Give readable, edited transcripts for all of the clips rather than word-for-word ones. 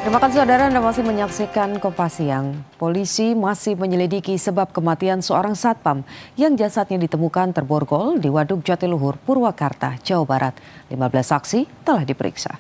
Terima kasih saudara Anda masih menyaksikan Kompas Siang. Polisi masih menyelidiki sebab kematian seorang satpam yang jasadnya ditemukan terborgol di Waduk Jatiluhur, Purwakarta, Jawa Barat. 15 saksi telah diperiksa.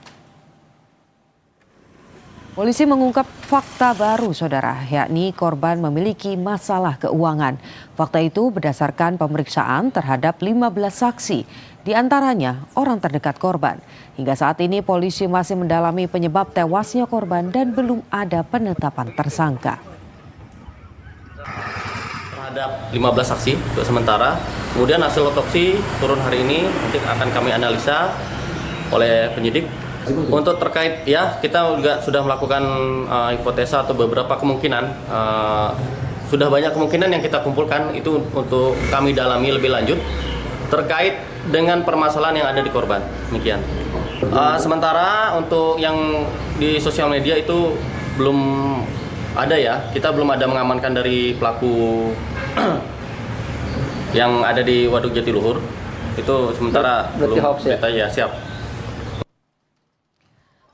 Polisi mengungkap fakta baru saudara, yakni korban memiliki masalah keuangan. Fakta itu berdasarkan pemeriksaan terhadap 15 saksi, diantaranya orang terdekat korban. Hingga saat ini polisi masih mendalami penyebab tewasnya korban dan belum ada penetapan tersangka. Terhadap 15 saksi untuk sementara, kemudian hasil otopsi turun hari ini, nanti akan kami analisa oleh penyidik. Untuk terkait ya, kita juga sudah melakukan hipotesa atau beberapa kemungkinan, sudah banyak kemungkinan yang kita kumpulkan itu untuk kami dalami lebih lanjut terkait dengan permasalahan yang ada di korban. Demikian. Sementara untuk yang di sosial media itu belum ada ya, kita belum ada mengamankan dari pelaku yang ada di Waduk Jatiluhur. Itu sementara belum kita ya siap.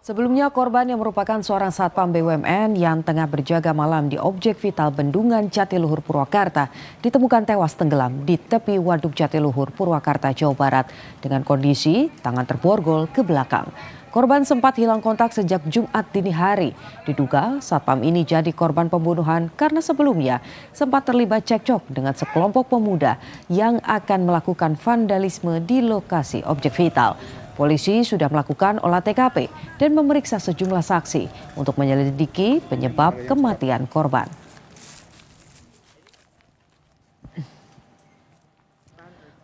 Sebelumnya korban yang merupakan seorang satpam BUMN yang tengah berjaga malam di objek vital Bendungan Jatiluhur Purwakarta ditemukan tewas tenggelam di tepi Waduk Jatiluhur Purwakarta Jawa Barat dengan kondisi tangan terborgol ke belakang. Korban sempat hilang kontak sejak Jumat dini hari. Diduga satpam ini jadi korban pembunuhan karena sebelumnya sempat terlibat cekcok dengan sekelompok pemuda yang akan melakukan vandalisme di lokasi objek vital. Polisi sudah melakukan olah TKP dan memeriksa sejumlah saksi untuk menyelidiki penyebab kematian korban.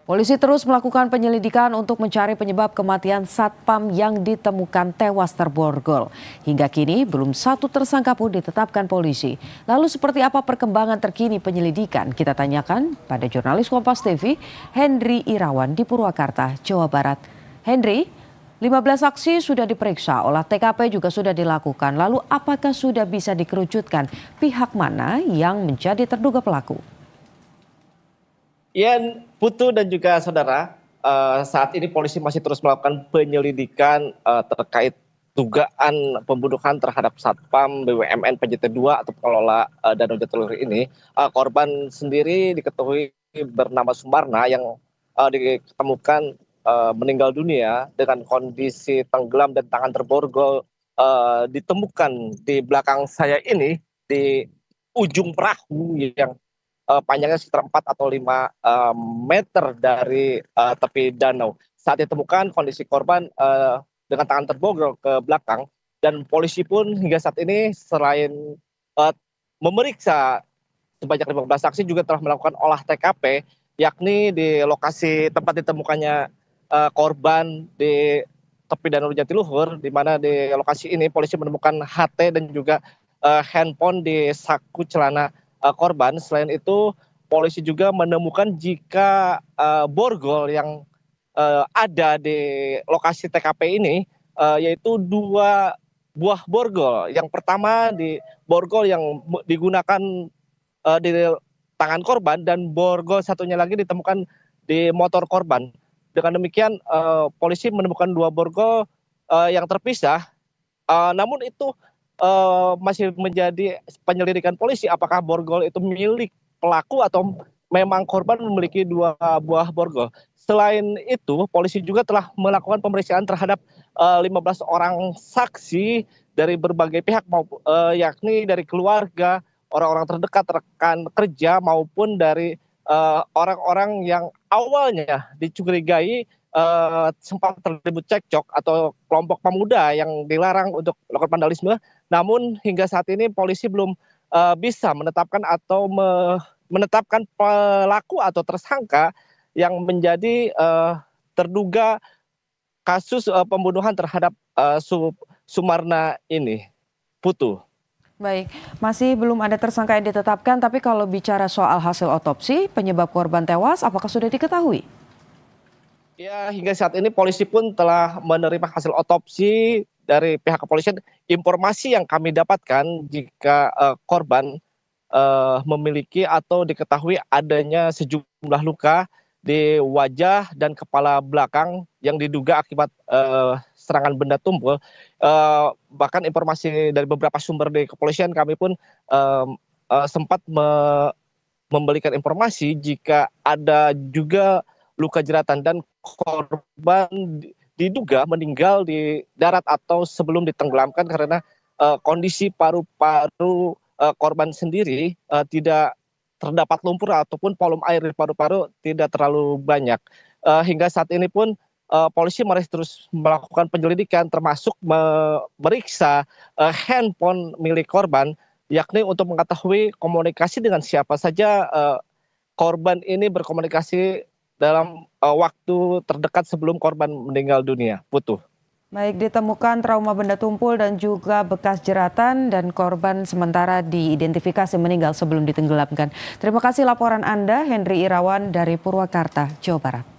Polisi terus melakukan penyelidikan untuk mencari penyebab kematian satpam yang ditemukan tewas terborgol. Hingga kini belum satu tersangka pun ditetapkan polisi. Lalu seperti apa perkembangan terkini penyelidikan? Kita tanyakan pada jurnalis Kompas TV, Hendry Irawan di Purwakarta, Jawa Barat. Hendry, 15 saksi sudah diperiksa, olah TKP juga sudah dilakukan. Lalu apakah sudah bisa dikerucutkan pihak mana yang menjadi terduga pelaku? Ya, Putu dan juga saudara, saat ini polisi masih terus melakukan penyelidikan terkait dugaan pembunuhan terhadap satpam BUMN PJT2 atau pengelola Danau Jatiluhur ini. Korban sendiri diketahui bernama Sumarna yang ditemukan meninggal dunia dengan kondisi tenggelam dan tangan terborgol, ditemukan di belakang saya ini di ujung perahu yang panjangnya sekitar 4 atau 5 meter dari tepi danau. Saat ditemukan kondisi korban dengan tangan terborgol ke belakang, dan polisi pun hingga saat ini selain memeriksa sebanyak 15 saksi juga telah melakukan olah TKP, yakni di lokasi tempat ditemukannya korban di tepi Danau Jatiluhur, di mana di lokasi ini polisi menemukan HT dan juga handphone di saku celana korban. Selain itu polisi juga menemukan jika borgol yang ada di lokasi TKP ini, yaitu 2 buah borgol. Yang pertama di borgol yang digunakan di tangan korban, dan borgol satunya lagi ditemukan di motor korban. Dengan demikian polisi menemukan 2 borgol yang terpisah, namun itu masih menjadi penyelidikan polisi apakah borgol itu milik pelaku atau memang korban memiliki 2 buah borgol. Selain itu polisi juga telah melakukan pemeriksaan terhadap 15 orang saksi dari berbagai pihak, yakni dari keluarga, orang-orang terdekat, rekan kerja, maupun dari orang-orang yang awalnya dicurigai sempat terlibat cekcok atau kelompok pemuda yang dilarang untuk melakukan vandalisme. Namun hingga saat ini polisi belum bisa menetapkan atau menetapkan pelaku atau tersangka yang menjadi terduga kasus pembunuhan terhadap Sumarna ini. Putu. Baik, masih belum ada tersangka yang ditetapkan, tapi kalau bicara soal hasil otopsi, penyebab korban tewas apakah sudah diketahui? Ya, hingga saat ini polisi pun telah menerima hasil otopsi dari pihak kepolisian. Informasi yang kami dapatkan jika korban memiliki atau diketahui adanya sejumlah luka di wajah dan kepala belakang yang diduga akibat serangan benda tumpul. Bahkan informasi dari beberapa sumber di kepolisian, kami pun sempat memberikan informasi jika ada juga luka jeratan dan korban diduga meninggal di darat atau sebelum ditenggelamkan karena kondisi paru-paru korban sendiri tidak terdapat lumpur ataupun volume air di paru-paru tidak terlalu banyak. Hingga saat ini pun polisi masih terus melakukan penyelidikan termasuk memeriksa handphone milik korban, yakni untuk mengetahui komunikasi dengan siapa saja korban ini berkomunikasi dalam waktu terdekat sebelum korban meninggal dunia. Putu. Baik, ditemukan trauma benda tumpul dan juga bekas jeratan dan korban sementara diidentifikasi meninggal sebelum ditenggelamkan. Terima kasih laporan Anda, Henry Irawan dari Purwakarta, Jawa Barat.